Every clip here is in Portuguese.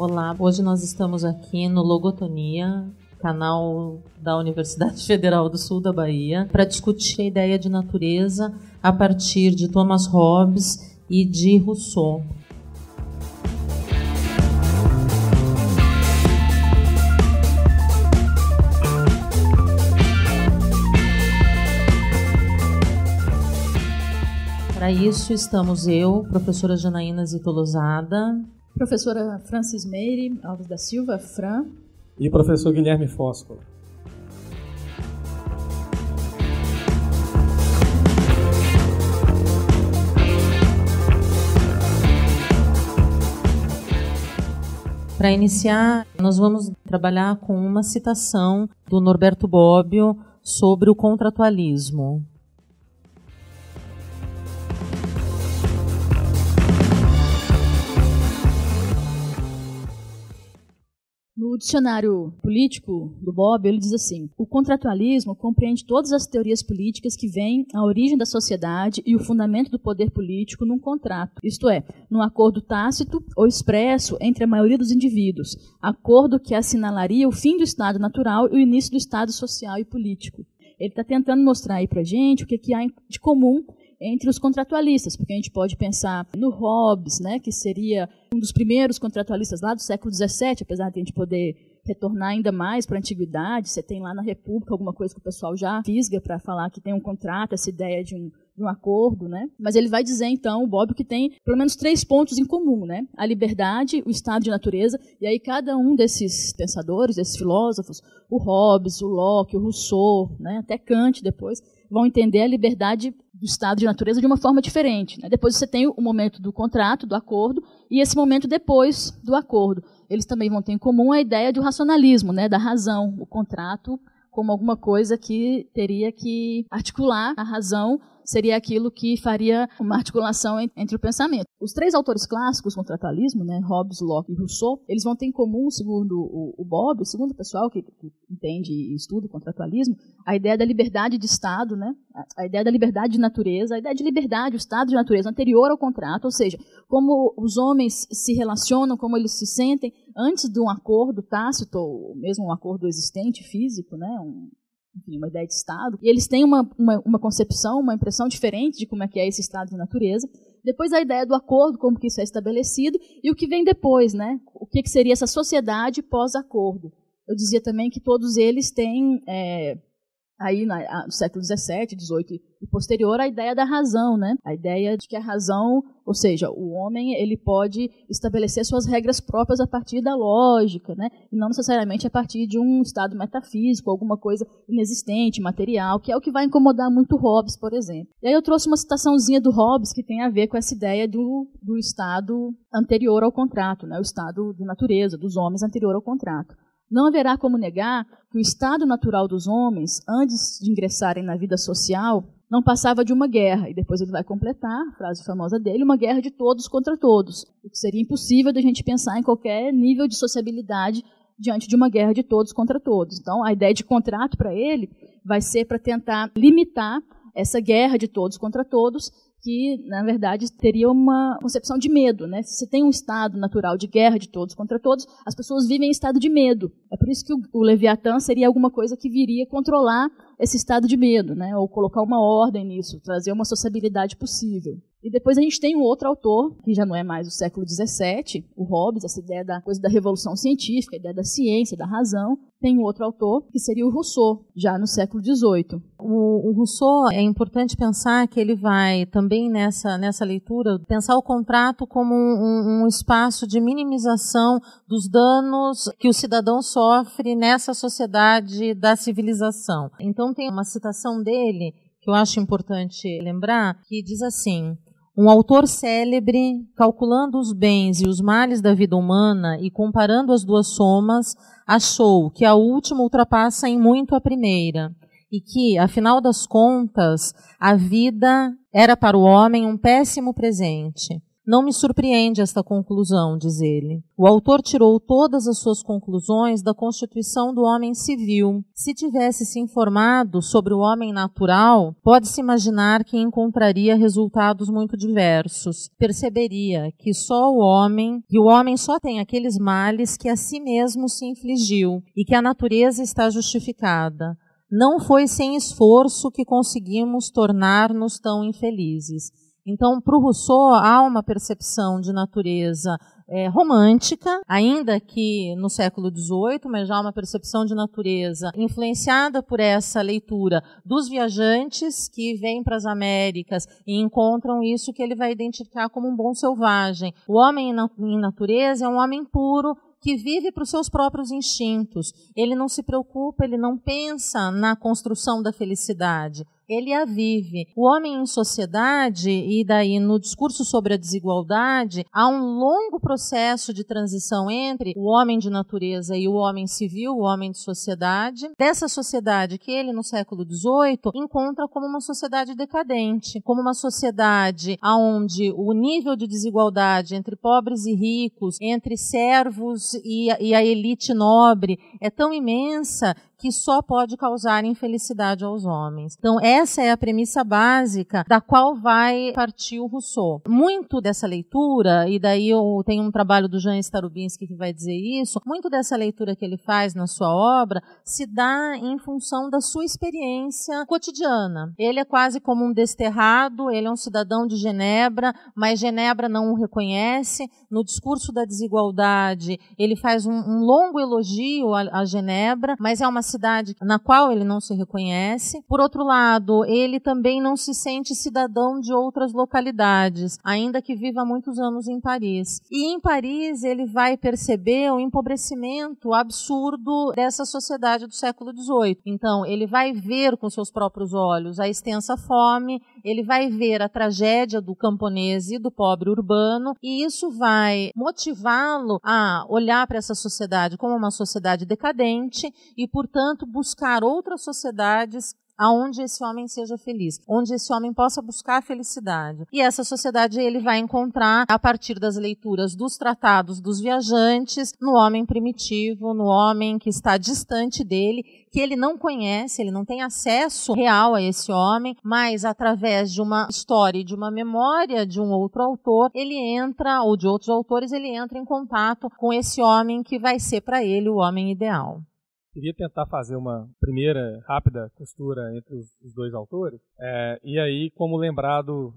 Olá, hoje nós estamos aqui no Logotonia, canal da Universidade Federal do Sul da Bahia, para discutir a ideia de natureza a partir de Thomas Hobbes e de Rousseau. Para isso estamos eu, professora Janaína Zito Lozada, professora Francis Meire Alves da Silva, Fran, e o professor Guilherme Fóscolo. Para iniciar, nós vamos trabalhar com uma citação do Norberto Bobbio sobre o contratualismo. No dicionário político do Bobbio, ele diz assim: o contratualismo compreende todas as teorias políticas que veem a origem da sociedade e o fundamento do poder político num contrato, isto é, num acordo tácito ou expresso entre a maioria dos indivíduos, acordo que assinalaria o fim do estado natural e o início do estado social e político. Ele está tentando mostrar aí para a gente o que há de comum entre os contratualistas, porque a gente pode pensar no Hobbes, né, que seria um dos primeiros contratualistas lá do século XVII, apesar de a gente poder retornar ainda mais para a antiguidade. Você tem lá na República alguma coisa que o pessoal já fisga para falar que tem um contrato, essa ideia de um acordo, né? Mas ele vai dizer, então, o Bobbio, que tem pelo menos 3 pontos em comum, né? A liberdade, o estado de natureza, e aí cada um desses pensadores, desses filósofos, o Hobbes, o Locke, o Rousseau, né, até Kant depois, vão entender a liberdade do estado de natureza de uma forma diferente, né? Depois você tem o momento do contrato, do acordo, e esse momento depois do acordo. Eles também vão ter em comum a ideia do racionalismo, né, da razão, o contrato como alguma coisa que teria que articular a razão, seria aquilo que faria uma articulação entre o pensamento. Os 3 autores clássicos do contratualismo, né, Hobbes, Locke e Rousseau, eles vão ter em comum, segundo o Bobbio, segundo o pessoal que entende e estuda o contratualismo, a ideia da liberdade de Estado, né, a ideia da liberdade de natureza, a ideia de liberdade, o estado de natureza anterior ao contrato, ou seja, como os homens se relacionam, como eles se sentem antes de um acordo tácito, ou mesmo um acordo existente, físico, né, enfim, uma ideia de Estado, e eles têm uma concepção, uma impressão diferente de como é que é esse estado de natureza. Depois a ideia do acordo, como que isso é estabelecido, e o que vem depois, né? O que seria essa sociedade pós-acordo. Eu dizia também que todos eles têm, aí no século XVII, XVIII e posterior, a ideia da razão, né? A ideia de que a razão, ou seja, o homem ele pode estabelecer suas regras próprias a partir da lógica, né? E não necessariamente a partir de um estado metafísico, alguma coisa inexistente, material, que é o que vai incomodar muito Hobbes, por exemplo. E aí eu trouxe uma citaçãozinha do Hobbes que tem a ver com essa ideia do estado anterior ao contrato, né? O estado de natureza, dos homens anterior ao contrato. Não haverá como negar que o estado natural dos homens, antes de ingressarem na vida social, não passava de uma guerra. E depois ele vai completar, a frase famosa dele, uma guerra de todos contra todos. O que seria impossível da gente pensar em qualquer nível de sociabilidade diante de uma guerra de todos contra todos. Então, a ideia de contrato para ele vai ser para tentar limitar essa guerra de todos contra todos, que, na verdade, teria uma concepção de medo, né? Se você tem um estado natural de guerra de todos contra todos, as pessoas vivem em estado de medo. É por isso que o Leviatã seria alguma coisa que viria controlar esse estado de medo, né? Ou colocar uma ordem nisso, trazer uma sociabilidade possível. E depois a gente tem um outro autor, que já não é mais do século XVII, o Hobbes, essa ideia da coisa da revolução científica, a ideia da ciência, da razão. Tem um outro autor, que seria o Rousseau, já no século XVIII. O Rousseau, é importante pensar que ele vai também nessa leitura pensar o contrato como um espaço de minimização dos danos que o cidadão sofre nessa sociedade da civilização. Então tem uma citação dele que eu acho importante lembrar, que diz assim: um autor célebre, calculando os bens e os males da vida humana e comparando as duas somas, achou que a última ultrapassa em muito a primeira, e que, afinal das contas, a vida era para o homem um péssimo presente. Não me surpreende esta conclusão, diz ele. O autor tirou todas as suas conclusões da constituição do homem civil. Se tivesse se informado sobre o homem natural, pode-se imaginar que encontraria resultados muito diversos. Perceberia que o homem só tem aqueles males que a si mesmo se infligiu e que a natureza está justificada. Não foi sem esforço que conseguimos tornar-nos tão infelizes. Então, para o Rousseau, há uma percepção de natureza romântica, ainda que no século XVIII, mas já uma percepção de natureza influenciada por essa leitura dos viajantes que vêm para as Américas e encontram isso que ele vai identificar como um bom selvagem. O homem em natureza é um homem puro, que vive para os seus próprios instintos. Ele não se preocupa, ele não pensa na construção da felicidade. Ele a vive. O homem em sociedade, e daí no discurso sobre a desigualdade, há um longo processo de transição entre o homem de natureza e o homem civil, o homem de sociedade. Dessa sociedade que ele, no século XVIII, encontra como uma sociedade decadente, como uma sociedade onde o nível de desigualdade entre pobres e ricos, entre servos e a elite nobre é tão imensa que só pode causar infelicidade aos homens. Então, essa é a premissa básica da qual vai partir o Rousseau. Muito dessa leitura, e daí eu tenho um trabalho do Jan Starobinski que vai dizer isso, muito dessa leitura que ele faz na sua obra se dá em função da sua experiência cotidiana. Ele é quase como um desterrado, ele é um cidadão de Genebra, mas Genebra não o reconhece. No discurso da desigualdade, ele faz um longo elogio a Genebra, mas é uma cidade na qual ele não se reconhece. Por outro lado, ele também não se sente cidadão de outras localidades, ainda que viva muitos anos em Paris. E em Paris ele vai perceber o empobrecimento absurdo dessa sociedade do século XVIII. Então, ele vai ver com seus próprios olhos a extensa fome, ele vai ver a tragédia do camponês e do pobre urbano, e isso vai motivá-lo a olhar para essa sociedade como uma sociedade decadente e, portanto, buscar outras sociedades aonde esse homem seja feliz, onde esse homem possa buscar a felicidade. E essa sociedade ele vai encontrar a partir das leituras dos tratados dos viajantes, no homem primitivo, no homem que está distante dele, que ele não conhece, ele não tem acesso real a esse homem, mas através de uma história e de uma memória de um outro autor, ele entra, ou de outros autores, ele entra em contato com esse homem que vai ser para ele o homem ideal. Queria tentar fazer uma primeira rápida costura entre os dois autores. E aí, como lembrado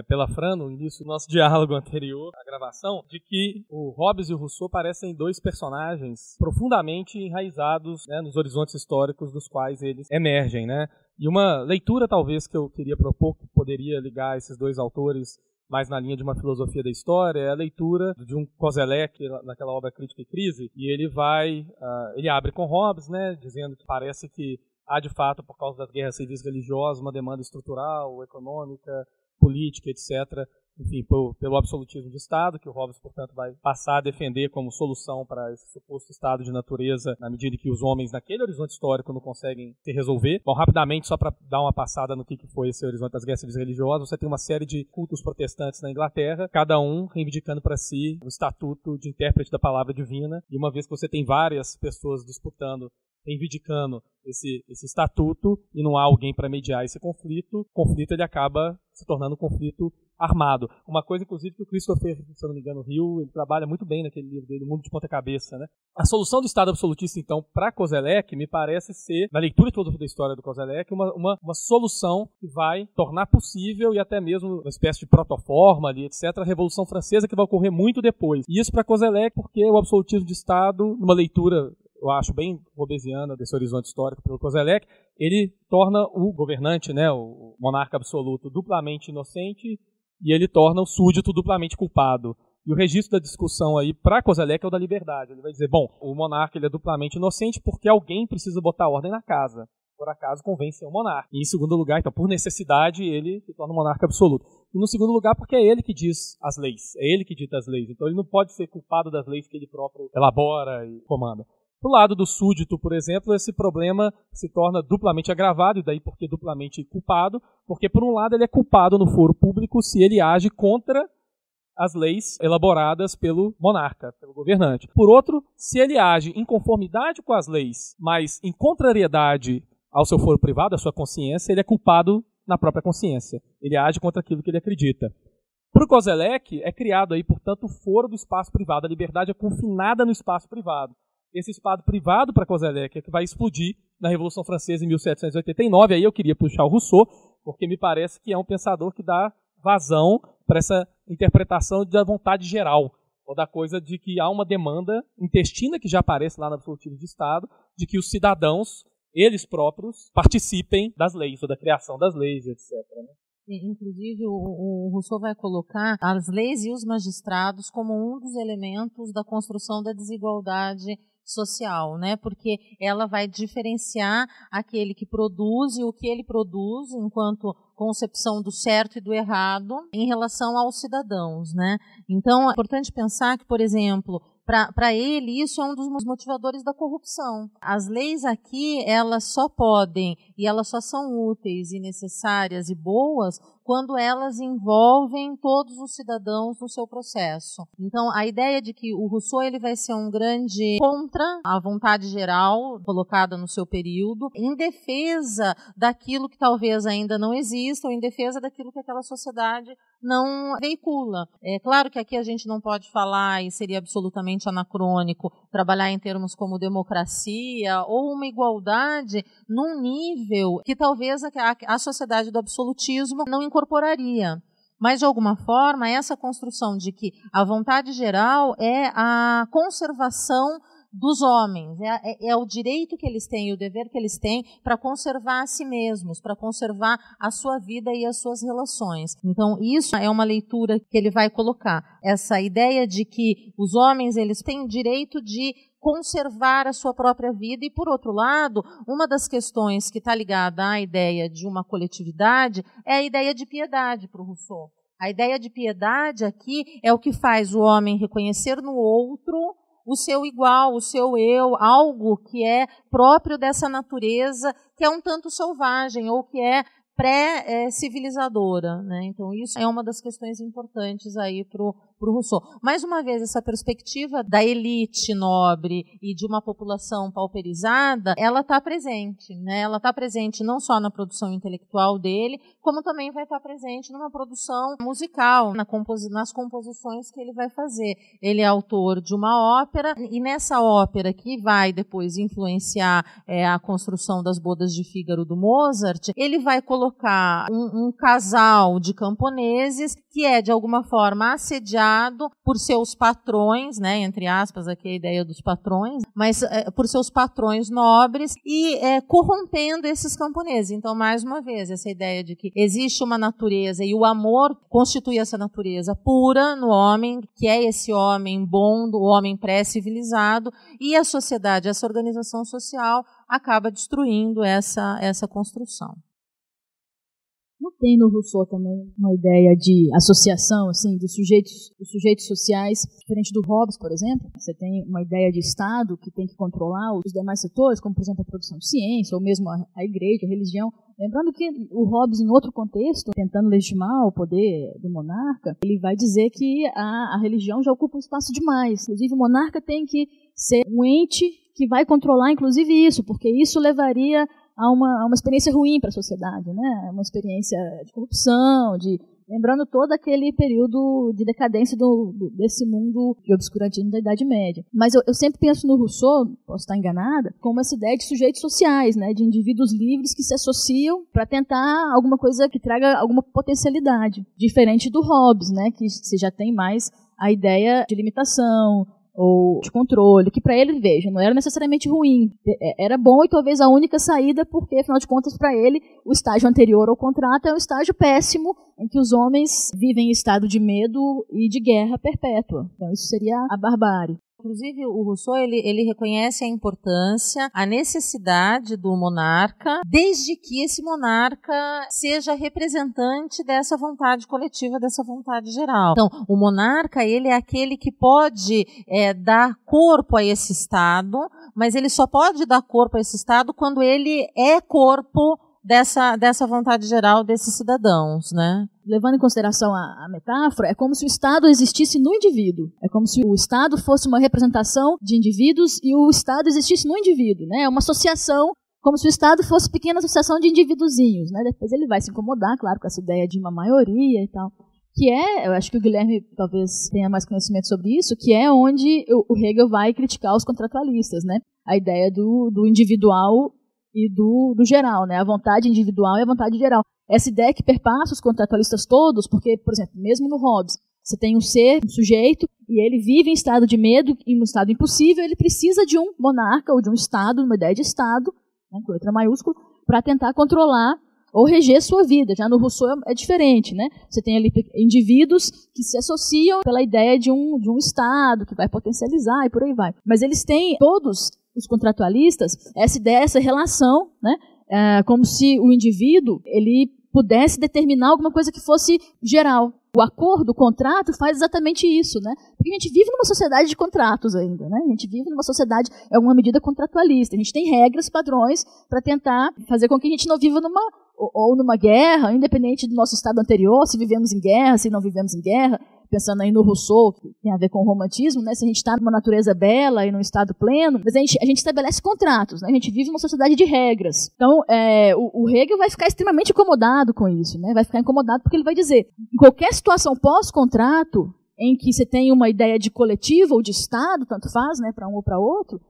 pela Fran no início do nosso diálogo anterior à gravação, de que o Hobbes e o Rousseau parecem dois personagens profundamente enraizados, né, nos horizontes históricos dos quais eles emergem, né? E uma leitura, talvez, que eu queria propor, que poderia ligar esses dois autores mais na linha de uma filosofia da história, é a leitura de um Koselleck naquela obra Crítica e Crise, e ele abre com Hobbes, né, dizendo que parece que há de fato, por causa das guerras civis religiosas, uma demanda estrutural, econômica, política, etc., enfim, pelo absolutismo de Estado, que o Hobbes, portanto, vai passar a defender como solução para esse suposto estado de natureza, na medida que os homens, naquele horizonte histórico, não conseguem se resolver. Bom, rapidamente, só para dar uma passada no que foi esse horizonte das guerras civis religiosas, você tem uma série de cultos protestantes na Inglaterra, cada um reivindicando para si o estatuto de intérprete da palavra divina, e uma vez que você tem várias pessoas disputando, reivindicando esse estatuto, e não há alguém para mediar esse conflito, o conflito ele acaba se tornando um conflito armado. Uma coisa, inclusive, que o Christopher, se eu não me engano, Hill, ele trabalha muito bem naquele livro dele, O Mundo de Ponta Cabeça, né? A solução do Estado absolutista, então, para Koselleck, me parece ser, na leitura toda da história do Koselleck, uma solução que vai tornar possível, e até mesmo uma espécie de protoforma ali, etc., a Revolução Francesa, que vai ocorrer muito depois. E isso para Koselleck, porque o absolutismo de Estado, numa leitura, eu acho, bem hobbesiana desse horizonte histórico pelo Koselleck, ele torna o governante, né, o monarca absoluto, duplamente inocente, e ele torna o súdito duplamente culpado. E o registro da discussão aí para Koselleck é o da liberdade. Ele vai dizer, bom, o monarca ele é duplamente inocente porque alguém precisa botar ordem na casa. Por acaso convém ser um monarca. E em segundo lugar, então, por necessidade, ele se torna um monarca absoluto. E no segundo lugar, porque é ele que diz as leis. É ele que dita as leis. Então ele não pode ser culpado das leis que ele próprio elabora e comanda. Do lado do súdito, por exemplo, esse problema se torna duplamente agravado, e daí porque duplamente culpado, porque por um lado ele é culpado no foro público se ele age contra as leis elaboradas pelo monarca, pelo governante. Por outro, se ele age em conformidade com as leis, mas em contrariedade ao seu foro privado, à sua consciência, ele é culpado na própria consciência. Ele age contra aquilo que ele acredita. Para o Koselleck, é criado aí, portanto, o foro do espaço privado. A liberdade é confinada no espaço privado. Esse espaço privado para Koselleck é que vai explodir na Revolução Francesa em 1789. Aí eu queria puxar o Rousseau, porque me parece que é um pensador que dá vazão para essa interpretação da vontade geral, ou da coisa de que há uma demanda intestina que já aparece lá no Absolutismo de Estado, de que os cidadãos, eles próprios, participem das leis, ou da criação das leis, etc. Né? Inclusive, o Rousseau vai colocar as leis e os magistrados como um dos elementos da construção da desigualdade social, né? Porque ela vai diferenciar aquele que produz e o que ele produz enquanto concepção do certo e do errado em relação aos cidadãos, né? Então, é importante pensar que, por exemplo, para ele, isso é um dos motivadores da corrupção. As leis aqui, elas só podem e elas só são úteis e necessárias e boas quando elas envolvem todos os cidadãos no seu processo. Então, a ideia de que o Rousseau ele vai ser um grande contra a vontade geral colocada no seu período, em defesa daquilo que talvez ainda não exista, ou em defesa daquilo que aquela sociedade não veicula. É claro que aqui a gente não pode falar, e seria absolutamente anacrônico, trabalhar em termos como democracia ou uma igualdade num nível que talvez a sociedade do absolutismo não incorporaria. Mas, de alguma forma, essa construção de que a vontade geral é a conservação dos homens, é o direito que eles têm e o dever que eles têm para conservar a si mesmos, para conservar a sua vida e as suas relações. Então, isso é uma leitura que ele vai colocar. Essa ideia de que os homens eles têm o direito de conservar a sua própria vida e, por outro lado, uma das questões que está ligada à ideia de uma coletividade é a ideia de piedade para o Rousseau. A ideia de piedade aqui é o que faz o homem reconhecer no outro o seu igual, o seu eu, algo que é próprio dessa natureza, que é um tanto selvagem, ou que é pré-civilizadora, né? Então, isso é uma das questões importantes aí para o Rousseau. Mais uma vez, essa perspectiva da elite nobre e de uma população pauperizada, ela está presente, né? Ela está presente não só na produção intelectual dele, como também vai estar presente numa produção musical, nas composições que ele vai fazer. Ele é autor de uma ópera, e nessa ópera que vai depois influenciar a construção das Bodas de Fígaro do Mozart, ele vai colocar um casal de camponeses que é, de alguma forma, assediado por seus patrões, né, entre aspas, aqui a ideia dos patrões, mas por seus patrões nobres e corrompendo esses camponeses. Então, mais uma vez, essa ideia de que existe uma natureza e o amor constitui essa natureza pura no homem, que é esse homem bom, o homem pré-civilizado, e a sociedade, essa organização social, acaba destruindo essa construção. Não tem no Rousseau também uma ideia de associação assim, dos sujeitos sociais, diferente do Hobbes, por exemplo? Você tem uma ideia de Estado que tem que controlar os demais setores, como, por exemplo, a produção de ciência, ou mesmo a igreja, a religião. Lembrando que o Hobbes, em outro contexto, tentando legitimar o poder do monarca, ele vai dizer que a religião já ocupa um espaço demais. Inclusive, o monarca tem que ser um ente que vai controlar, inclusive, isso, porque isso levaria a uma experiência ruim para a sociedade, né? Uma experiência de corrupção, lembrando todo aquele período de decadência desse mundo de obscurantismo da Idade Média. Mas eu sempre penso no Rousseau, posso estar enganada, como essa ideia de sujeitos sociais, né? De indivíduos livres que se associam para tentar alguma coisa que traga alguma potencialidade, diferente do Hobbes, né? Que você já tem mais a ideia de limitação ou de controle, que para ele, veja, não era necessariamente ruim, era bom e talvez a única saída, porque, afinal de contas, para ele, o estágio anterior ao contrato é um estágio péssimo, em que os homens vivem em estado de medo e de guerra perpétua. Então, isso seria a barbárie. Inclusive, o Rousseau ele reconhece a importância, a necessidade do monarca, desde que esse monarca seja representante dessa vontade coletiva, dessa vontade geral. Então, o monarca ele é aquele que pode dar corpo a esse Estado, mas ele só pode dar corpo a esse Estado quando ele é corpo dessa vontade geral desses cidadãos, né? levando em consideração a metáfora, é como se o Estado existisse no indivíduo. É como se o Estado fosse uma representação de indivíduos e o Estado existisse no indivíduo, né? É uma associação, como se o Estado fosse pequena associação de indivíduozinhos, né? Depois ele vai se incomodar, claro, com essa ideia de uma maioria e tal. Que é, eu acho que o Guilherme talvez tenha mais conhecimento sobre isso, que é onde o Hegel vai criticar os contratualistas, né? A ideia do individual e do geral, né? A vontade individual e a vontade geral. Essa ideia que perpassa os contratualistas todos, porque, por exemplo, mesmo no Hobbes, você tem um ser, um sujeito, e ele vive em estado de medo, em um estado impossível, ele precisa de um monarca ou de um Estado, uma ideia de Estado, né, com letra maiúscula, para tentar controlar ou reger sua vida. Já no Rousseau é diferente, né? Você tem ali indivíduos que se associam pela ideia de um Estado que vai potencializar e por aí vai. Mas eles têm, todos os contratualistas, essa ideia, essa relação, né? Como se o indivíduo ele pudesse determinar alguma coisa que fosse geral. O acordo, o contrato faz exatamente isso, né? Porque a gente vive numa sociedade de contratos ainda, né? A gente vive numa sociedade, em alguma medida, contratualista. A gente tem regras, padrões, para tentar fazer com que a gente não viva numa guerra, independente do nosso estado anterior, se vivemos em guerra, se não vivemos em guerra. Pensando aí no Rousseau, que tem a ver com o romantismo, né? Se a gente está numa natureza bela e num estado pleno, mas a gente estabelece contratos, né? A gente vive numa sociedade de regras. Então, o Hegel vai ficar extremamente incomodado com isso, né? Vai ficar incomodado porque ele vai dizer, em qualquer situação pós-contrato, em que você tem uma ideia de coletivo ou de Estado, tanto faz, né, para um ou para outro,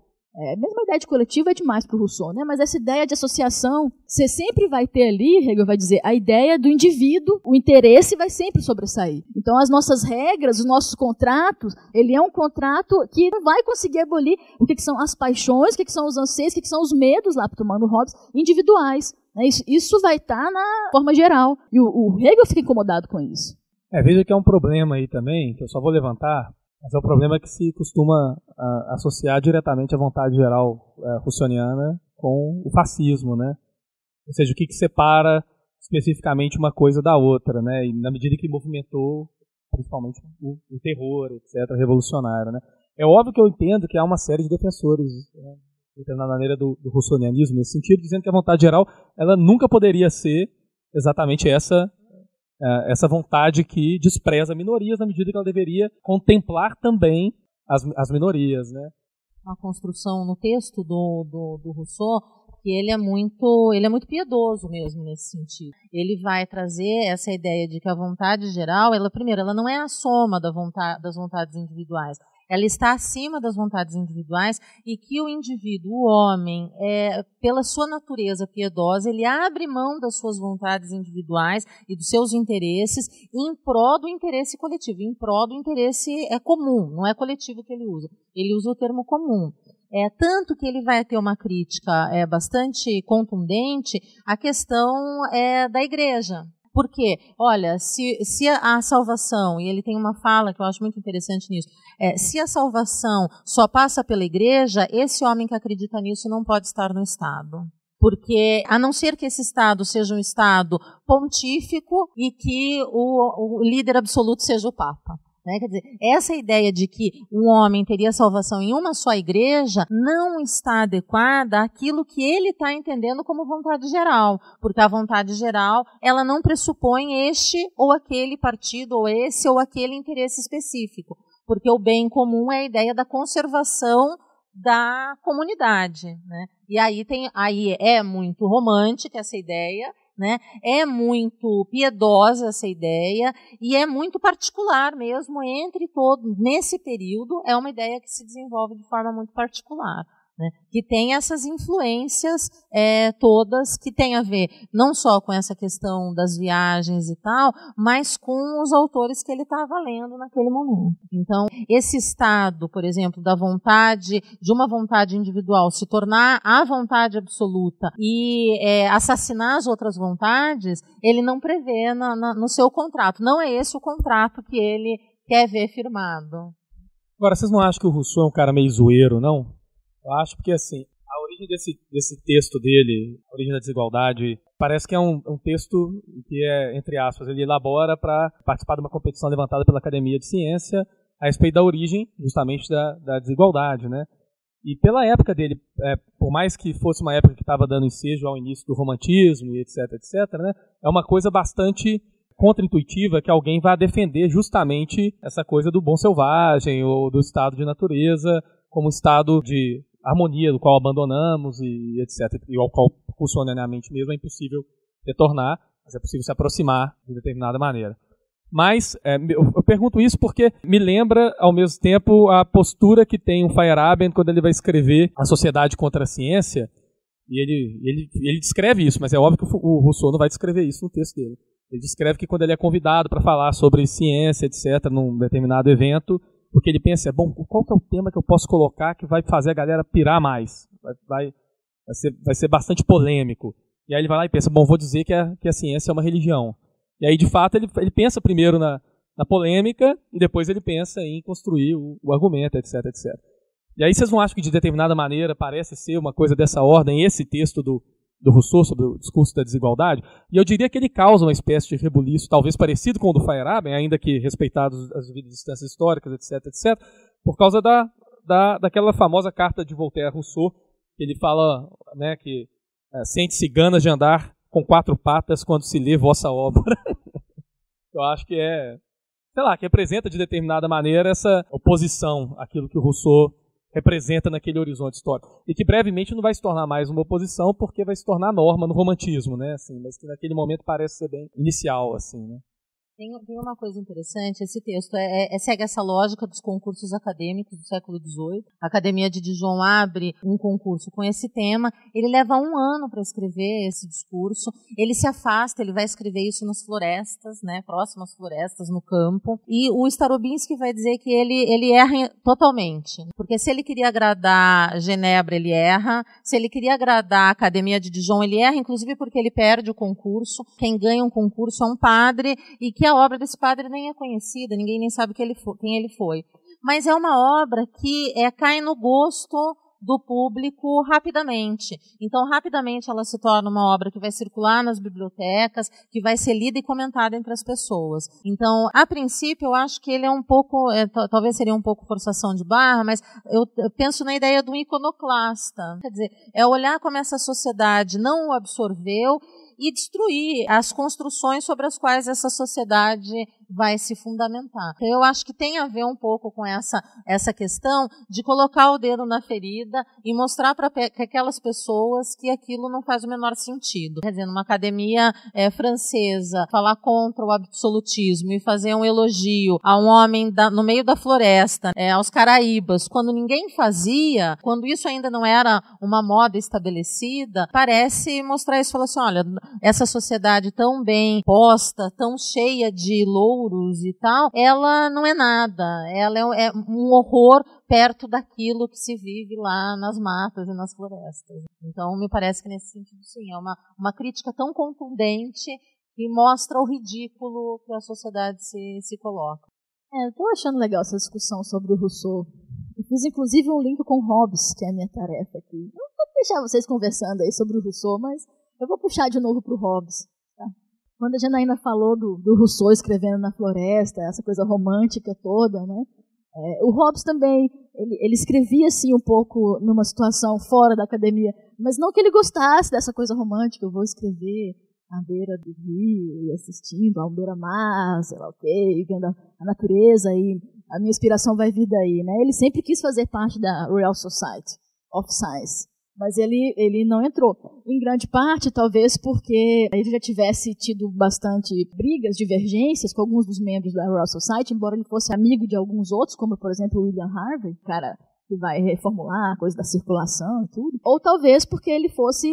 mesmo a ideia de coletivo é demais para o Rousseau, né? Mas essa ideia de associação, você sempre vai ter ali, Hegel vai dizer, a ideia do indivíduo, o interesse vai sempre sobressair. Então as nossas regras, os nossos contratos, ele é um contrato que não vai conseguir abolir o que são as paixões, o que são os anseios, o que são os medos, lá tomando Hobbes, individuais. Né? Isso vai estar na forma geral. E o Hegel fica incomodado com isso. Veja que é um problema aí também, que eu só vou levantar, mas é um problema que se costuma associar diretamente à vontade geral russoniana com o fascismo, né? Ou seja, o que separa especificamente uma coisa da outra, né? E na medida que movimentou principalmente o terror, etc., revolucionário, né? É óbvio que eu entendo que há uma série de defensores, na maneira do russonianismo, nesse sentido, dizendo que a vontade geral ela nunca poderia ser exatamente essa vontade que despreza minorias na medida que ela deveria contemplar também as minorias, né? Uma construção no texto do Rousseau que ele é muito piedoso mesmo nesse sentido. Ele vai trazer essa ideia de que a vontade geral, ela não é a soma das vontades individuais. Ela está acima das vontades individuais e que o indivíduo, o homem, pela sua natureza piedosa, ele abre mão das suas vontades individuais e dos seus interesses em prol do interesse coletivo, em prol do interesse comum, não é coletivo que ele usa o termo comum. Tanto que ele vai ter uma crítica bastante contundente à questão da igreja. Porque, olha, se a salvação, e ele tem uma fala que eu acho muito interessante nisso, se a salvação só passa pela igreja, esse homem que acredita nisso não pode estar no Estado. Porque, a não ser que esse Estado seja um Estado pontífico e que o líder absoluto seja o Papa. Né? Quer dizer, essa ideia de que um homem teria salvação em uma só igreja não está adequada àquilo que ele está entendendo como vontade geral, porque a vontade geral ela não pressupõe este ou aquele partido, ou esse ou aquele interesse específico, porque o bem comum é a ideia da conservação da comunidade. Né? E aí é muito romântica essa ideia, né? É muito piedosa essa ideia e é muito particular mesmo nesse período, é uma ideia que se desenvolve de forma muito particular, né? Que tem essas influências todas que tem a ver não só com essa questão das viagens e tal, mas com os autores que ele estava lendo naquele momento. Então, esse estado, por exemplo, de uma vontade individual se tornar a vontade absoluta e assassinar as outras vontades, ele não prevê no seu contrato. Não é esse o contrato que ele quer ver firmado. Agora, vocês não acham que o Rousseau é um cara meio zoeiro, não? Eu acho porque, assim, a origem desse texto dele, a origem da desigualdade, parece que é um texto que entre aspas, ele elabora para participar de uma competição levantada pela Academia de Ciência a respeito da origem, justamente, da desigualdade, né? E pela época dele, por mais que fosse uma época que estava dando ensejo ao início do romantismo e etc, né? É uma coisa bastante contra-intuitiva que alguém vá defender justamente essa coisa do bom selvagem ou do estado de natureza como estado de harmonia do qual abandonamos e etc. E ao qual, funcionariamente mesmo, é impossível retornar, mas é possível se aproximar de determinada maneira. Mas eu pergunto isso porque me lembra, ao mesmo tempo, a postura que tem o Feyerabend quando ele vai escrever A Sociedade contra a Ciência, e ele descreve isso, mas é óbvio que o Rousseau não vai descrever isso no texto dele. Ele descreve que quando ele é convidado para falar sobre ciência, etc., num determinado evento, o que ele pensa é, bom, qual que é o tema que eu posso colocar que vai fazer a galera pirar mais? Vai ser bastante polêmico. E aí ele vai lá e pensa, bom, vou dizer que a ciência é uma religião. E aí, de fato, ele pensa primeiro na polêmica e depois ele pensa em construir o argumento, etc, etc. E aí vocês não acham que, de determinada maneira, parece ser uma coisa dessa ordem, esse texto do Rousseau sobre o discurso da desigualdade? E eu diria que ele causa uma espécie de rebuliço, talvez parecido com o do Feyerabend, ainda que respeitados as devidas distâncias históricas, etc, etc, por causa daquela famosa carta de Voltaire a Rousseau, que ele fala, né, que sente-se ganas de andar com 4 patas quando se lê vossa obra. Eu acho que que representa de determinada maneira essa oposição àquilo que o Rousseau representa naquele horizonte histórico. E que brevemente não vai se tornar mais uma oposição, porque vai se tornar norma no romantismo, né? Assim, mas que naquele momento parece ser bem inicial, assim, né? Tem uma coisa interessante, esse texto segue essa lógica dos concursos acadêmicos do século XVIII. A Academia de Dijon abre um concurso com esse tema, ele leva 1 ano para escrever esse discurso, ele se afasta, ele vai escrever isso nas florestas, né, próximas florestas, no campo, e o Starobinski vai dizer que ele erra totalmente, porque se ele queria agradar Genebra, ele erra, se ele queria agradar a Academia de Dijon, ele erra, inclusive porque ele perde o concurso. Quem ganha um concurso é um padre, e que a obra desse padre nem é conhecida, ninguém nem sabe quem ele foi. Mas é uma obra que cai no gosto do público rapidamente. Então, rapidamente ela se torna uma obra que vai circular nas bibliotecas, que vai ser lida e comentada entre as pessoas. Então, a princípio, eu acho que ele é um pouco, talvez seria um pouco forçação de barra, mas eu penso na ideia do iconoclasta. Quer dizer, é olhar como essa sociedade não o absorveu e destruir as construções sobre as quais essa sociedade vai se fundamentar. Então, eu acho que tem a ver um pouco com essa questão de colocar o dedo na ferida e mostrar para aquelas pessoas que aquilo não faz o menor sentido. Quer dizer, numa academia francesa, falar contra o absolutismo e fazer um elogio a um homem no meio da floresta, aos Caraíbas, quando ninguém fazia, quando isso ainda não era uma moda estabelecida, parece mostrar isso, falar assim, olha, essa sociedade tão bem posta, tão cheia de louros e tal, ela não é nada, ela é um horror perto daquilo que se vive lá nas matas e nas florestas. Então, me parece que nesse sentido, sim, é uma crítica tão contundente que mostra o ridículo que a sociedade se coloca. Eu estou achando legal essa discussão sobre o Rousseau. Eu fiz, inclusive, um link com Hobbes, que é a minha tarefa aqui. Eu vou deixar vocês conversando aí sobre o Rousseau, mas eu vou puxar de novo para o Hobbes. Tá? Quando a Janaína falou do Rousseau escrevendo na floresta, essa coisa romântica toda, né? O Hobbes também, ele escrevia assim um pouco numa situação fora da academia, mas não que ele gostasse dessa coisa romântica, eu vou escrever à beira do rio, e assistindo à beira-mar, sei lá o quê, vendo a natureza, e a minha inspiração vai vir daí, né? Ele sempre quis fazer parte da Royal Society of Science. Mas ele não entrou. Em grande parte, talvez porque ele já tivesse tido bastante brigas, divergências com alguns dos membros da Royal Society, embora ele fosse amigo de alguns outros, como, por exemplo, o William Harvey, cara que vai reformular a coisa da circulação e tudo. Ou talvez porque ele fosse,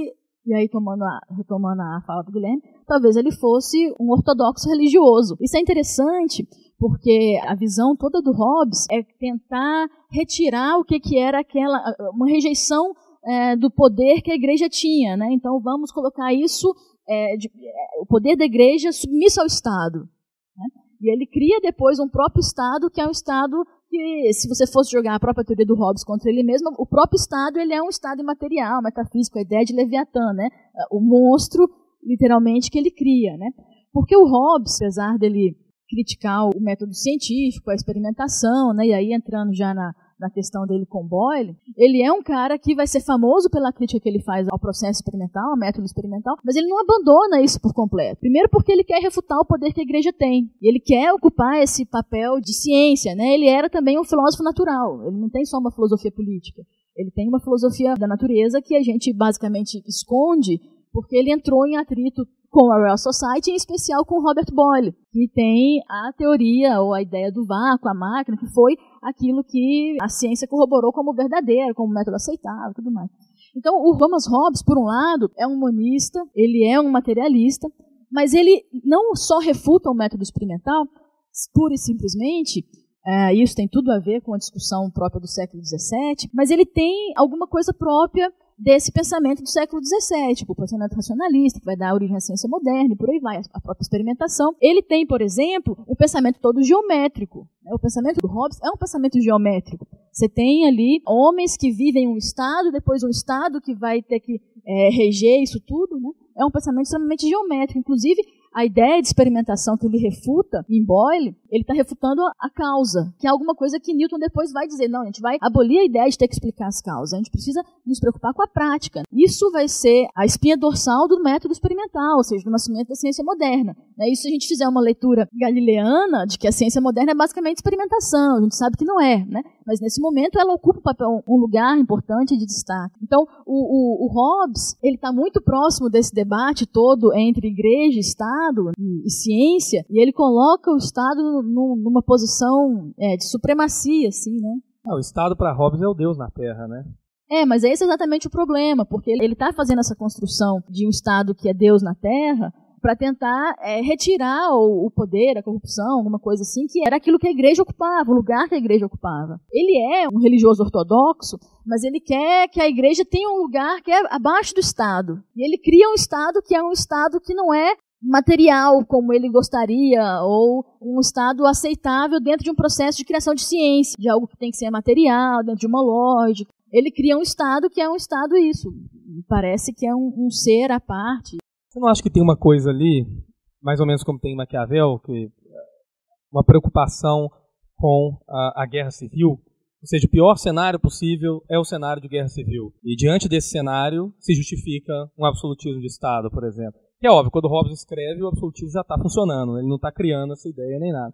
e aí retomando a fala do Guilherme, talvez ele fosse um ortodoxo religioso. Isso é interessante porque a visão toda do Hobbes é tentar retirar o que era uma rejeição do poder que a igreja tinha, né? Então vamos colocar isso, o poder da igreja submisso ao Estado, né? E ele cria depois um próprio Estado, que é um Estado que, se você fosse jogar a própria teoria do Hobbes contra ele mesmo, o próprio Estado ele é um Estado imaterial, metafísico, a ideia de Leviatã, né? O monstro, literalmente, que ele cria, né? Porque o Hobbes, apesar dele criticar o método científico, a experimentação, né? E aí entrando já na na questão dele com Boyle, ele é um cara que vai ser famoso pela crítica que ele faz ao processo experimental, ao método experimental, mas ele não abandona isso por completo. Primeiro porque ele quer refutar o poder que a igreja tem. E ele quer ocupar esse papel de ciência, né? Ele era também um filósofo natural, ele não tem só uma filosofia política. Ele tem uma filosofia da natureza que a gente basicamente esconde porque ele entrou em atrito com a Royal Society, em especial com Robert Boyle, que tem a teoria ou a ideia do vácuo, a máquina, que foi aquilo que a ciência corroborou como verdadeiro, como método aceitável e tudo mais. Então, o Thomas Hobbes, por um lado, é um monista, ele é um materialista, mas ele não só refuta o método experimental, pura e simplesmente, isso tem tudo a ver com a discussão própria do século XVII, mas ele tem alguma coisa própria desse pensamento do século XVII, tipo o pensamento racionalista, que vai dar origem à ciência moderna, e por aí vai, a própria experimentação. Ele tem, por exemplo, um pensamento todo geométrico. O pensamento do Hobbes é um pensamento geométrico. Você tem ali homens que vivem um estado, depois um estado que vai ter que reger isso tudo, né? É um pensamento extremamente geométrico. Inclusive, a ideia de experimentação que ele refuta em Boyle, ele está refutando a causa, que é alguma coisa que Newton depois vai dizer, não, a gente vai abolir a ideia de ter que explicar as causas, a gente precisa nos preocupar com a prática. Isso vai ser a espinha dorsal do método experimental, ou seja, do nascimento da ciência moderna. E se a gente fizer uma leitura galileana de que a ciência moderna é basicamente experimentação, a gente sabe que não é, né? Mas nesse momento ela ocupa um lugar importante de destaque. Então, o Hobbes, ele está muito próximo desse debate todo entre igreja, Estado e ciência, e ele coloca o Estado numa posição de supremacia, assim, né? O Estado para Hobbes é o Deus na Terra, né? Mas esse é exatamente o problema, porque ele está fazendo essa construção de um Estado que é Deus na Terra para tentar retirar o poder, a corrupção, alguma coisa assim, que era aquilo que a igreja ocupava, o lugar que a igreja ocupava. Ele é um religioso ortodoxo, mas ele quer que a igreja tenha um lugar que é abaixo do Estado. E ele cria um Estado que é um Estado que não é material como ele gostaria, ou um estado aceitável dentro de um processo de criação de ciência, de algo que tem que ser material, dentro de uma lógica. Ele cria um estado que é um estado isso. Parece que é um ser à parte. Você não acha que tem uma coisa ali, mais ou menos como tem em Maquiavel, que uma preocupação com a guerra civil? Ou seja, o pior cenário possível é o cenário de guerra civil. E diante desse cenário se justifica um absolutismo de Estado, por exemplo. Que é óbvio, quando o Hobbes escreve, o absolutismo já está funcionando, ele não está criando essa ideia nem nada.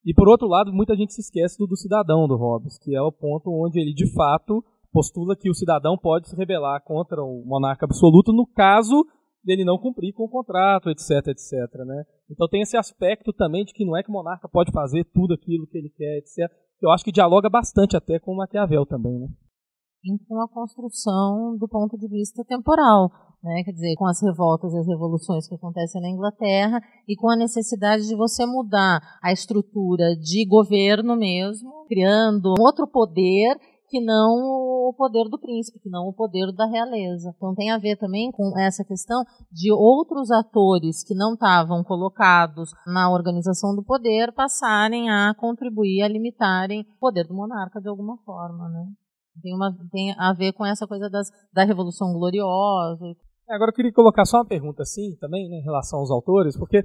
E por outro lado, muita gente se esquece do cidadão do Hobbes, que é o ponto onde ele de fato postula que o cidadão pode se rebelar contra o monarca absoluto no caso dele não cumprir com o contrato, etc, etc, né? Então tem esse aspecto também de que não é que o monarca pode fazer tudo aquilo que ele quer, etc. Eu acho que dialoga bastante até com o Maquiavel também, né? E com a construção do ponto de vista temporal, né? Quer dizer, com as revoltas e as revoluções que acontecem na Inglaterra e com a necessidade de você mudar a estrutura de governo mesmo, criando outro poder que não o poder do príncipe, que não o poder da realeza. Então tem a ver também com essa questão de outros atores que não estavam colocados na organização do poder passarem a contribuir, a limitarem o poder do monarca de alguma forma, né? Tem a ver com essa coisa da Revolução Gloriosa. Agora eu queria colocar só uma pergunta assim também, né, em relação aos autores, porque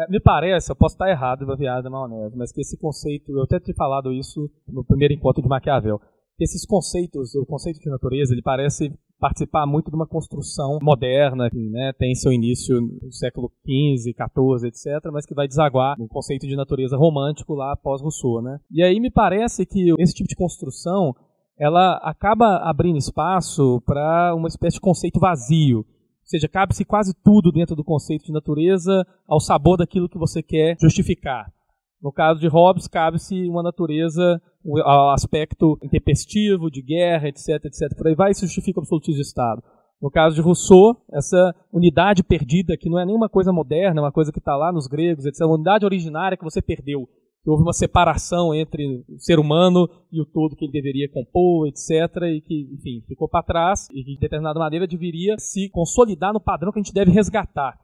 me parece, eu posso estar errado, baseado na maionese, mas que esse conceito, eu até tinha falado isso no primeiro encontro de Maquiavel, que esses conceitos, o conceito de natureza, ele parece participar muito de uma construção moderna, que, né, tem seu início no século XV, XIV, etc., mas que vai desaguar no conceito de natureza romântico lá após Rousseau, né? E aí me parece que esse tipo de construção ela acaba abrindo espaço para uma espécie de conceito vazio. Ou seja, cabe-se quase tudo dentro do conceito de natureza ao sabor daquilo que você quer justificar. No caso de Hobbes, cabe-se uma natureza, ao aspecto intempestivo, de guerra, etc., etc. Por aí vai, isso justifica o absolutismo de Estado. No caso de Rousseau, essa unidade perdida, que não é nenhuma coisa moderna, é uma coisa que está lá nos gregos, etc., uma unidade originária que você perdeu. Houve uma separação entre o ser humano e o todo que ele deveria compor, etc., e que, enfim, ficou para trás e que, de determinada maneira, deveria se consolidar no padrão que a gente deve resgatar.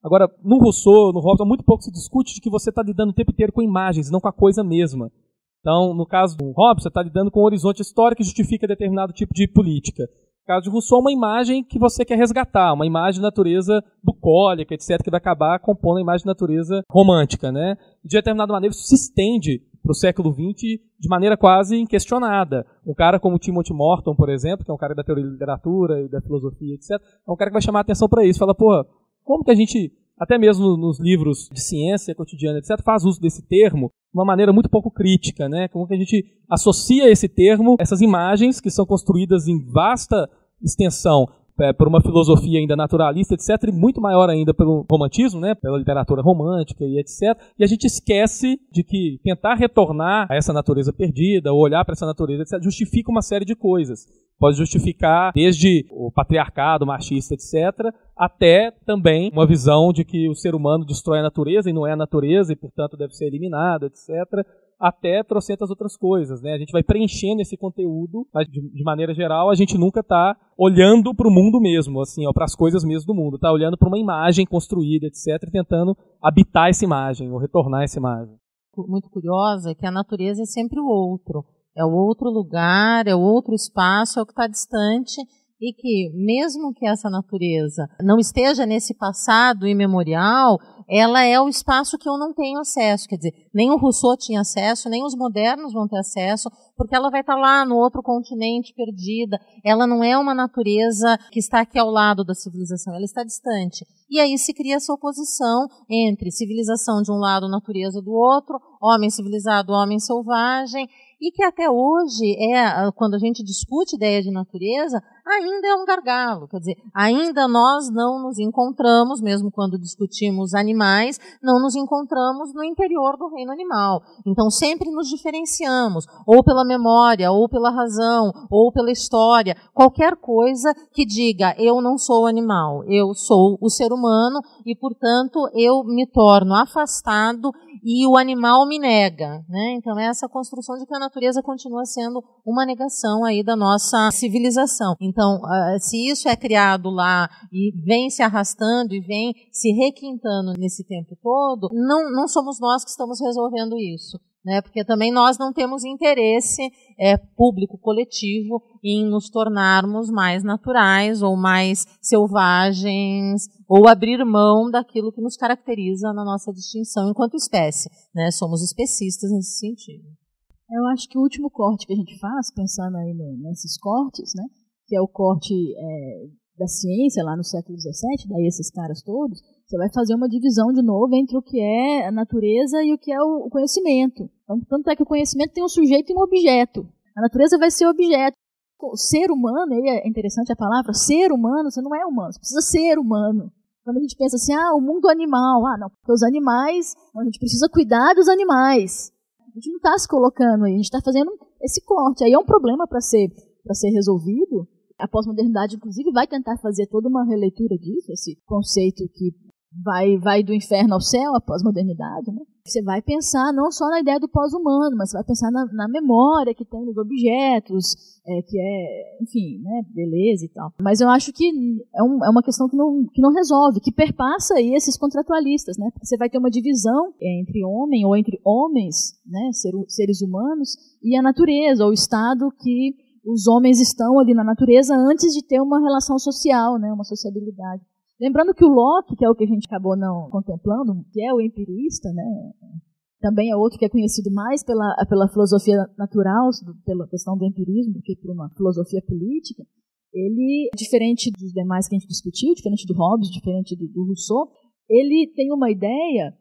Agora, no Rousseau, no Hobbes, muito pouco se discute de que você está lidando o tempo inteiro com imagens, não com a coisa mesma. Então, no caso do Hobbes, você está lidando com um horizonte histórico que justifica determinado tipo de política. No caso de Rousseau, uma imagem que você quer resgatar, uma imagem de natureza bucólica, etc., que vai acabar compondo a imagem de natureza romântica, né? De determinada maneira, isso se estende para o século XX de maneira quase inquestionada. Um cara como Timothy Morton, por exemplo, que é um cara da teoria da literatura e da filosofia, etc., é um cara que vai chamar a atenção para isso. Fala, porra, como que a gente, até mesmo nos livros de ciência cotidiana, etc., faz uso desse termo de uma maneira muito pouco crítica, né? Como que a gente associa esse termo, essas imagens que são construídas em vasta extensão por uma filosofia ainda naturalista, etc., e muito maior ainda pelo romantismo, né, pela literatura romântica e etc., e a gente esquece de que tentar retornar a essa natureza perdida, ou olhar para essa natureza, etc., justifica uma série de coisas. Pode justificar desde o patriarcado machista, etc., até também uma visão de que o ser humano destrói a natureza e não é a natureza e, portanto, deve ser eliminado, etc., até trocentas outras coisas, né? A gente vai preenchendo esse conteúdo, mas de maneira geral a gente nunca está olhando para o mundo mesmo, assim, para as coisas mesmo do mundo, está olhando para uma imagem construída, etc., e tentando habitar essa imagem ou retornar essa imagem. Muito curiosa é que a natureza é sempre o outro, é o outro lugar, é o outro espaço, é o que está distante, e que mesmo que essa natureza não esteja nesse passado imemorial, ela é o espaço que eu não tenho acesso. Quer dizer, nem o Rousseau tinha acesso, nem os modernos vão ter acesso, porque ela vai estar lá no outro continente, perdida. Ela não é uma natureza que está aqui ao lado da civilização, ela está distante. E aí se cria essa oposição entre civilização de um lado, natureza do outro, homem civilizado, homem selvagem, e que até hoje, quando a gente discute ideia de natureza, ainda é um gargalo. Quer dizer, ainda nós não nos encontramos, mesmo quando discutimos animais, não nos encontramos no interior do reino animal. Então sempre nos diferenciamos, ou pela memória, ou pela razão, ou pela história, qualquer coisa que diga, eu não sou animal, eu sou o ser humano, e portanto eu me torno afastado e o animal me nega, né? Então é essa construção de que a natureza continua sendo uma negação aí da nossa civilização. Então, se isso é criado lá e vem se arrastando e vem se requintando nesse tempo todo, não somos nós que estamos resolvendo isso, né? Porque também nós não temos interesse público, coletivo, em nos tornarmos mais naturais ou mais selvagens, ou abrir mão daquilo que nos caracteriza na nossa distinção enquanto espécie, né? Somos especistas nesse sentido. Eu acho que o último corte que a gente faz, pensando aí nesses cortes, né, que é o corte da ciência lá no século XVII, daí esses caras todos, você vai fazer uma divisão de novo entre o que é a natureza e o que é o conhecimento. Então, tanto é que o conhecimento tem um sujeito e um objeto. A natureza vai ser objeto. O ser humano, aí é interessante a palavra, ser humano, você não é humano, você precisa ser humano. Quando a gente pensa assim, o mundo animal, não, porque os animais, a gente precisa cuidar dos animais. A gente não está se colocando aí, a gente está fazendo esse corte. Aí é um problema para ser resolvido. A pós-modernidade, inclusive, vai tentar fazer toda uma releitura disso, esse conceito que vai do inferno ao céu, a pós-modernidade, né? Você vai pensar não só na ideia do pós-humano, mas você vai pensar na memória que tem nos objetos, que enfim, né, beleza e tal. Mas eu acho que é uma questão que não resolve, que perpassa aí esses contratualistas, né? Porque você vai ter uma divisão entre homem ou entre homens, né, seres humanos, e a natureza, ou o estado que os homens estão ali na natureza antes de ter uma relação social, né, uma sociabilidade. Lembrando que o Locke, que é o que a gente acabou não contemplando, que é o empirista, né, também é outro que é conhecido mais pela filosofia natural, pela questão do empirismo, do que por uma filosofia política. Ele, diferente dos demais que a gente discutiu, diferente do Hobbes, diferente do Rousseau, ele tem uma ideia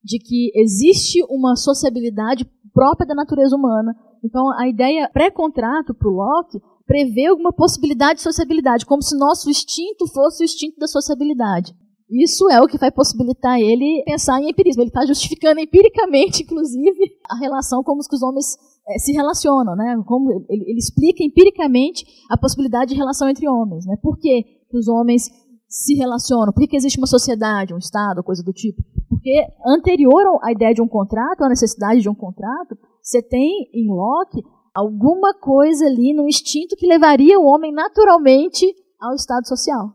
de que existe uma sociabilidade própria da natureza humana. Então, a ideia pré-contrato para o Locke prevê alguma possibilidade de sociabilidade, como se nosso instinto fosse o instinto da sociabilidade. Isso é o que vai possibilitar ele pensar em empirismo. Ele está justificando empiricamente, inclusive, a relação como os homens se relacionam, né? Como ele explica empiricamente a possibilidade de relação entre homens, né? Por que os homens se relacionam? Por que existe uma sociedade, um Estado, coisa do tipo? Porque anterior à ideia de um contrato, à necessidade de um contrato, você tem em Locke alguma coisa ali no instinto que levaria o homem naturalmente ao estado social.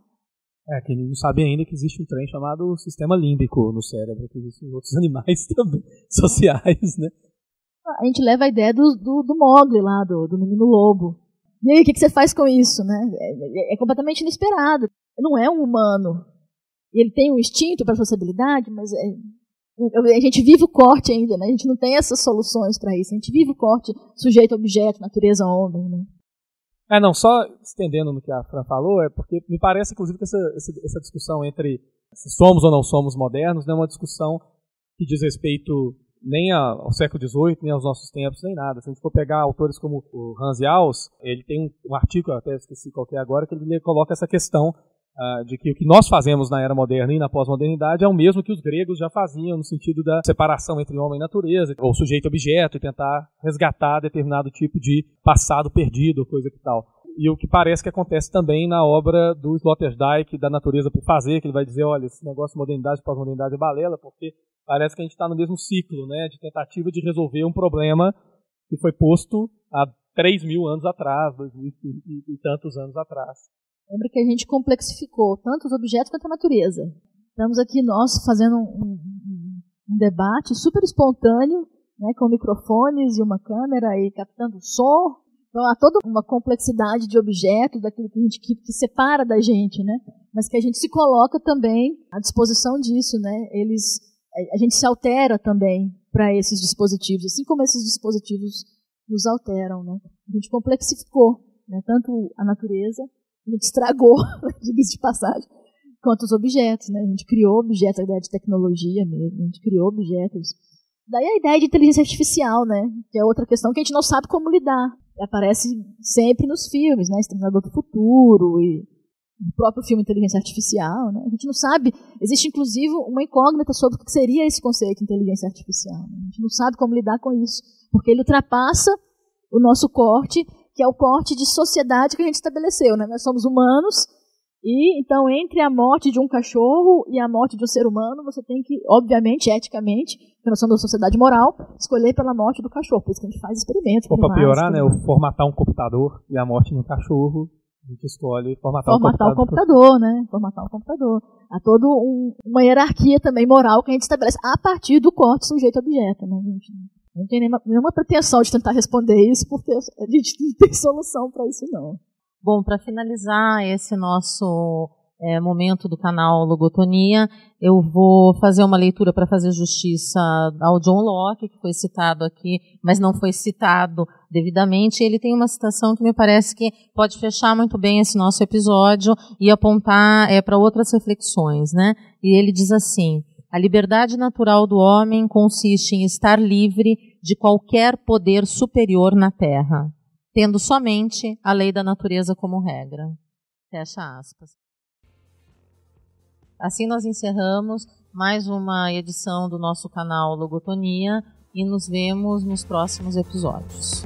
Que ele não sabe ainda que existe um trem chamado sistema límbico no cérebro, que existem outros animais também, sociais, né? A gente leva a ideia do Mowgli lá, do menino lobo. E aí, o que você faz com isso, né? É completamente inesperado. Não é um humano. Ele tem um instinto para a sociabilidade, mas A gente vive o corte ainda, né? A gente não tem essas soluções para isso. A gente vive o corte sujeito-objeto, natureza-homem, né? Não, só estendendo no que a Fran falou, é porque me parece, inclusive, que essa discussão entre se somos ou não somos modernos não é uma discussão que diz respeito nem ao século XVIII, nem aos nossos tempos, nem nada. Se a gente for pegar autores como o Hans Jauss, ele tem um artigo, até esqueci qual que é agora, que ele coloca essa questão de que o que nós fazemos na era moderna e na pós-modernidade é o mesmo que os gregos já faziam, no sentido da separação entre homem e natureza, ou sujeito-objeto, e tentar resgatar determinado tipo de passado perdido, coisa que tal. E o que parece que acontece também na obra do Sloterdijk, da Natureza por Fazer, que ele vai dizer, olha, esse negócio de modernidade e pós-modernidade é balela, porque parece que a gente está no mesmo ciclo, né, de tentativa de resolver um problema que foi posto há 3.000 anos atrás, 2.000 e tantos anos atrás. Lembra que a gente complexificou tanto os objetos quanto a natureza. Estamos aqui nós fazendo um debate super espontâneo, né, com microfones e uma câmera e captando som. Então há toda uma complexidade de objetos, daquilo que a gente que separa da gente, né? Mas que a gente se coloca também à disposição disso, né? A gente se altera também para esses dispositivos, assim como esses dispositivos nos alteram, né? A gente complexificou, né, tanto a natureza, a gente estragou, diga-se de passagem, quanto os objetos, né? A gente criou objetos, a ideia de tecnologia mesmo, a gente criou objetos. Daí a ideia de inteligência artificial, né? Que é outra questão que a gente não sabe como lidar. Aparece sempre nos filmes, né? Exterminador do Futuro e o próprio filme Inteligência Artificial, né? A gente não sabe, existe inclusive uma incógnita sobre o que seria esse conceito de inteligência artificial, né? A gente não sabe como lidar com isso, porque ele ultrapassa o nosso corte, que é o corte de sociedade que a gente estabeleceu, né? Nós somos humanos e, então, entre a morte de um cachorro e a morte de um ser humano, você tem que, obviamente, eticamente, porque nós somos uma sociedade moral, escolher pela morte do cachorro. Por isso que a gente faz experimentos. Ou para piorar, né? O formatar um computador e a morte de um cachorro, a gente escolhe formatar o computador, né? Formatar o computador. Há toda uma hierarquia também moral que a gente estabelece a partir do corte sujeito-objeto, né? A gente não tem nenhuma pretensão de tentar responder isso, porque a gente não tem solução para isso, não. Bom, para finalizar esse nosso momento do canal Logotonia, eu vou fazer uma leitura para fazer justiça ao John Locke, que foi citado aqui, mas não foi citado devidamente. Ele tem uma citação que me parece que pode fechar muito bem esse nosso episódio e apontar para outras reflexões, né? E ele diz assim: a liberdade natural do homem consiste em estar livre de qualquer poder superior na Terra, tendo somente a lei da natureza como regra. Fecha aspas. Assim nós encerramos mais uma edição do nosso canal Logotonia e nos vemos nos próximos episódios.